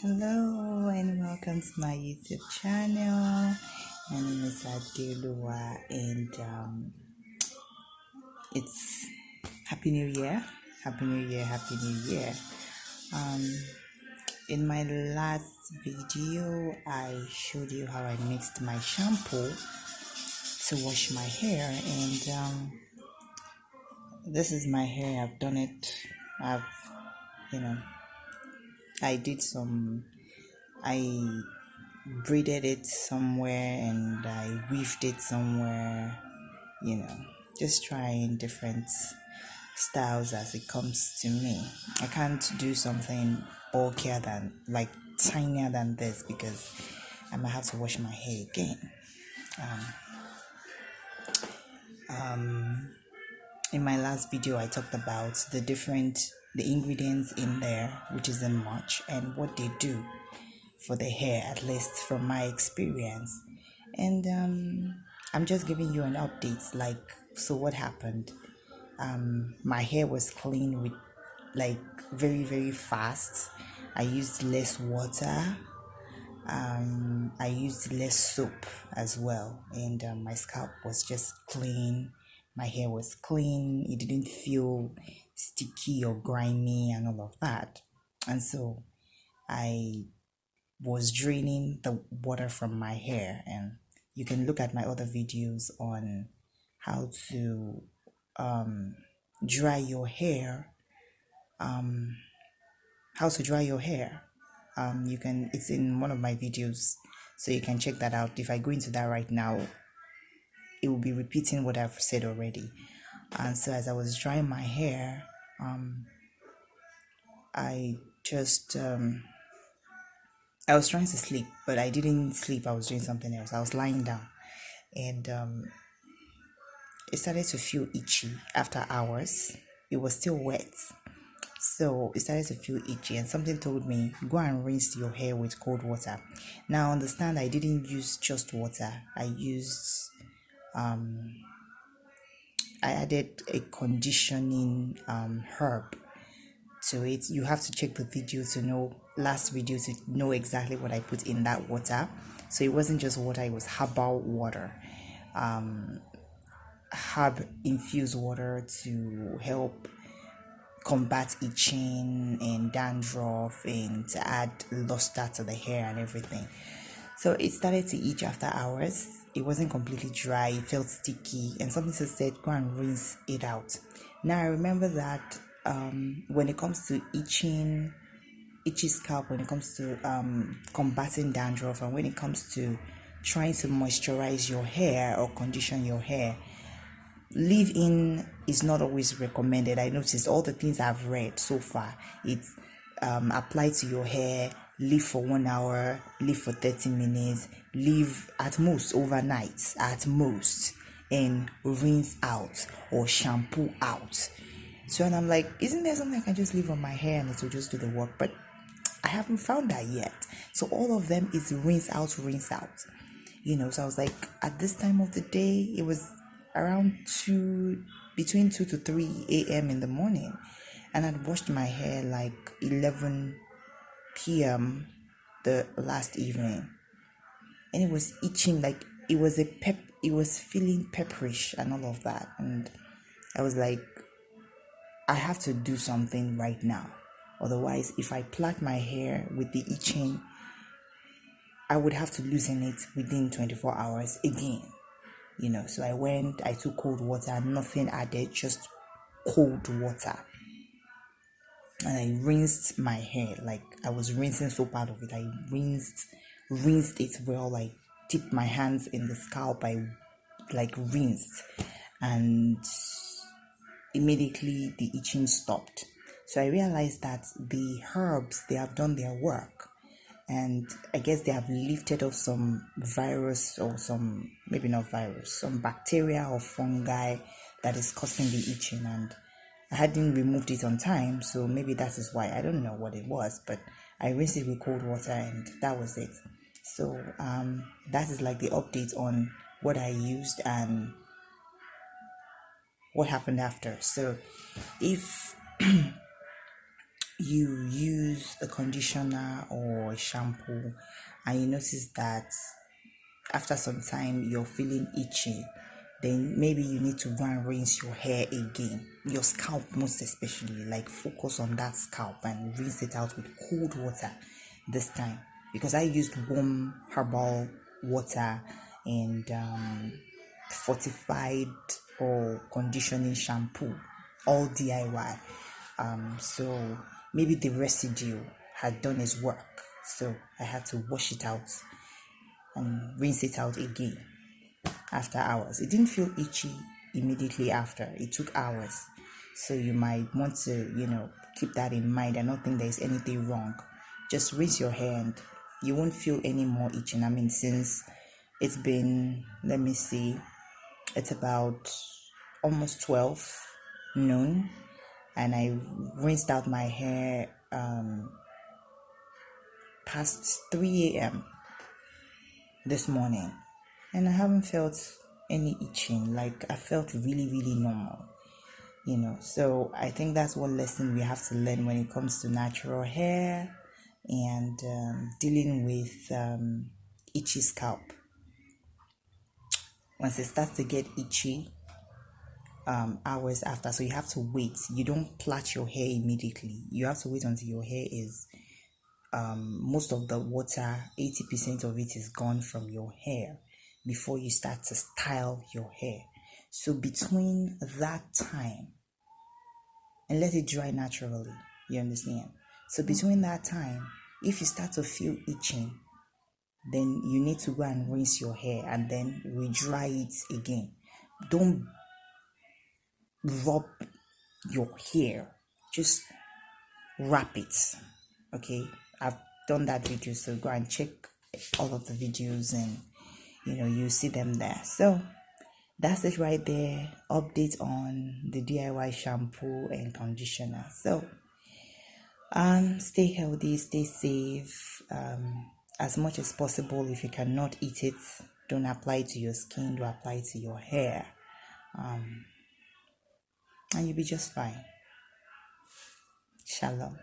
Hello and welcome to my YouTube channel. My name is D.I.Y and it's Happy New Year. Happy New Year, Happy New Year. Um, in my last video, I showed you how I mixed my shampoo to wash my hair, and this is my hair. I've done it. I've, you know, I did some. I braided it somewhere and I weaved it somewhere, you know, just trying different styles as it comes to me. I can't do something bulkier than, like, tinier than this because I might have to wash my hair again. In my last video, I talked about the ingredients in there, which isn't much, and what they do for the hair, at least from my experience. And I'm just giving you an update. Like, so what happened? My hair was clean with, like, very, very fast. I used less water. I used less soap as well, and my scalp was just clean. My hair was clean. It didn't feel sticky or grimy and all of that. And so I was draining the water from my hair, and you can look at my other videos on how to dry your hair, how to dry your hair. It's in one of my videos, so you can check that out. If I go into that right now, it will be repeating what I've said already. And so as I was drying my hair, I just I was trying to sleep, but I didn't sleep. I was doing something else. I was lying down, and it started to feel itchy after hours. It was still wet, so it started to feel itchy, and something told me, go and rinse your hair with cold water. Now understand, I didn't use just water. I added a conditioning herb to it. You have to check the video to know, last video, to know exactly what I put in that water. So it wasn't just water, it was herbal water, herb infused water to help combat itching and dandruff and to add luster to the hair and everything. So it started to itch after hours. It wasn't completely dry, it felt sticky, and something said, go and rinse it out. Now I remember that when it comes to itchy scalp, when it comes to combating dandruff, and when it comes to trying to moisturize your hair or condition your hair, leave-in is not always recommended. I noticed all the things I've read so far, it's apply to your hair, leave for 1 hour, leave for 30 minutes, leave at most overnight, at most, and rinse out or shampoo out. So, and I'm like, isn't there something I can just leave on my hair and it will just do the work? But I haven't found that yet. So all of them is rinse out. So I was like, at this time of the day, it was around between 2 to 3 a.m. in the morning, and I'd washed my hair like 11 p.m. the last evening, and it was itching, like it was feeling pepperish and all of that. And I was like, I have to do something right now, otherwise if I plait my hair with the itching, I would have to loosen it within 24 hours again. So I took cold water, nothing added, just cold water, and I rinsed my hair. Like, I was rinsing soap out of it. I rinsed it well, like dipped my hands in the scalp. I rinsed, and immediately the itching stopped. So I realized that the herbs, they have done their work, and I guess they have lifted off some virus, or some, maybe not virus, some bacteria or fungi that is causing the itching, and I hadn't removed it on time, so maybe that is why. I don't know what it was, but I rinsed it with cold water, and that was it. So that is like the update on what I used and what happened after. So if you use a conditioner or a shampoo and you notice that after some time you're feeling itchy, then maybe you need to go and rinse your hair again, your scalp most especially. Like focus on that scalp and rinse it out with cold water this time, because I used warm herbal water and fortified or conditioning shampoo, all DIY. So maybe the residue had done its work, so I had to wash it out and rinse it out again after hours. It didn't feel itchy immediately after, it took hours. So you might want to, keep that in mind and not think there's anything wrong. Just rinse your hair and you won't feel any more itching. I mean, since it's been, let me see, it's about almost 12 noon, and I rinsed out my hair past 3 a.m. this morning, and I haven't felt any itching. Like, I felt really, really normal, So I think that's one lesson we have to learn when it comes to natural hair and dealing with itchy scalp. Once it starts to get itchy, hours after, so you have to wait. You don't plait your hair immediately. You have to wait until your hair is most of the water, 80% of it is gone from your hair before you start to style your hair. So between that time, and let it dry naturally, you understand? So between that time, if you start to feel itching, then you need to go and rinse your hair and then re-dry it again. Don't rub your hair, just wrap it. Okay, I've done that video, so go and check all of the videos and you see them there. So that's it right there. Update on the DIY shampoo and conditioner. So stay healthy, stay safe, as much as possible. If you cannot eat it, don't apply it to your skin, do apply it to your hair, and you'll be just fine. Shalom.